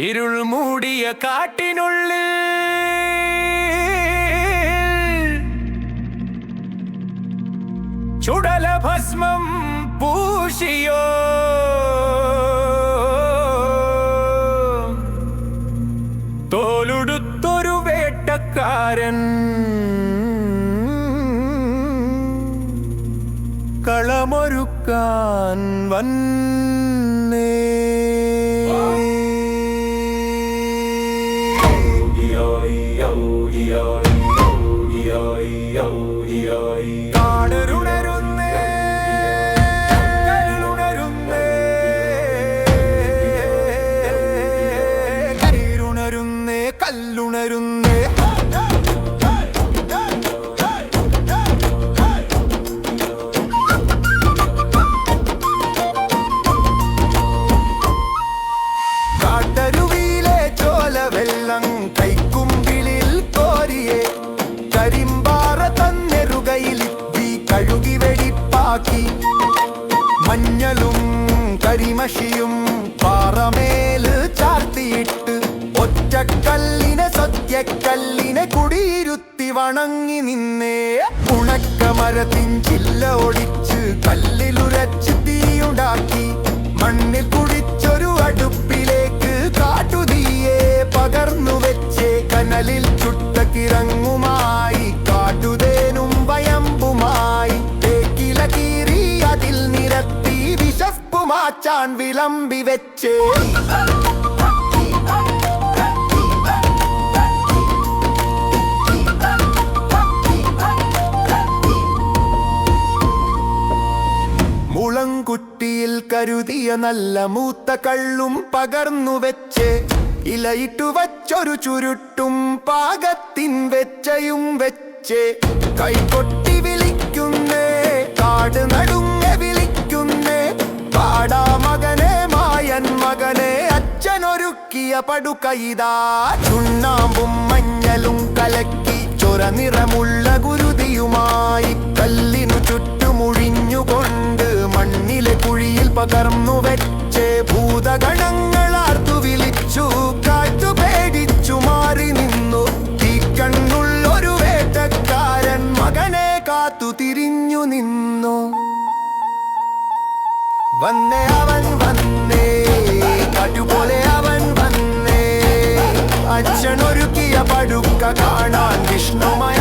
ഇരുൾ മൂടിയ കാട്ടിനുള്ളിൽ ചുടലഭസ്മം പൂശിയോ തോലുടുത്തൊരു വേട്ടക്കാരൻ കളമൊരുക്കാൻ വന്നേ. കാടരുണരുന്നേ, കല്ലുണരുന്നേ, കരുണരുന്നേ, കല്ലുണരുന്നേ. കാട്ടരുവിയിലെ ചോലവെള്ളം കൈക്കുമ്പിളിൽ കോരിയേ കരിമ്പാറ തന്നെറുകയിലിത്തി കഴുകി വെടിപ്പാക്കി. മഞ്ഞളും കരിമഷിയും പാറമേല് ചാർത്തിയിട്ട് ഒറ്റക്കല്ലിനെ സത്യക്കല്ലിനെ കുടിയിരുത്തി വണങ്ങി നിന്നേ. ഉണക്കമരത്തിൻ ചില്ല ഒടിച്ച് കല്ലിലുരച്ച് തീയുണ്ടാക്കി മണ്ണിൽ കുടിച്ചൊരു അടുപ്പിലേക്ക് കാട്ടുതീയെ പകർന്നു വെച്ചേ. കനലിൽ ചുട്ട കിറങ്ങുമായി കാട്ടുതേനും വയമ്പുമായി തേക്കില കീറി അതിൽ നിരത്തി വിശപ്പുമാച്ചാൻ വിളമ്പി വെച്ചേ. മുളങ്കുറ്റിയിൽ കരുതിയ നല്ല മൂത്ത കള്ളും പകർന്നു വെച്ചേ. ഇലയിട്ടു വച്ചൊരു ചുരുട്ടും പാകത്തിൻ വെച്ചയും വെച്ചേ. കൈകൊട്ടി വിളിക്കുന്നേ, കാട് നടുങ്ങെ വിളിക്കുന്നേ. പാടാ മകനെ, മായൻ മകനെ, അച്ഛനൊരുക്കിയ പടുകൈതാ. ചുണ്ണാമ്പും മഞ്ഞളും കലക്കി ചൊര നിറമുള്ള ഗുരുതിയുമായി കല്ലിനു ചുറ്റുമുഴിഞ്ഞുകൊണ്ട് മണ്ണിലെ കുഴിയിൽ പകർന്നു വെച്ചേ. ഭൂതഗണങ്ങളാർത്തു വിളിച്ചു, കാറ്റു പേടിച്ചു മാറി നിന്നു. തീക്കണ്ണുള്ളൊരു വേട്ടക്കാരൻ മകനെ കാത്തു തിരിഞ്ഞു നിന്നു. വന്നേ അവൻ വന്നേ, കാറ്റുപോലെ അവൻ വന്നേ. അച്ഛനൊരുക്കിയ പടുക്ക കാണാൻ വിഷ്ണുമയ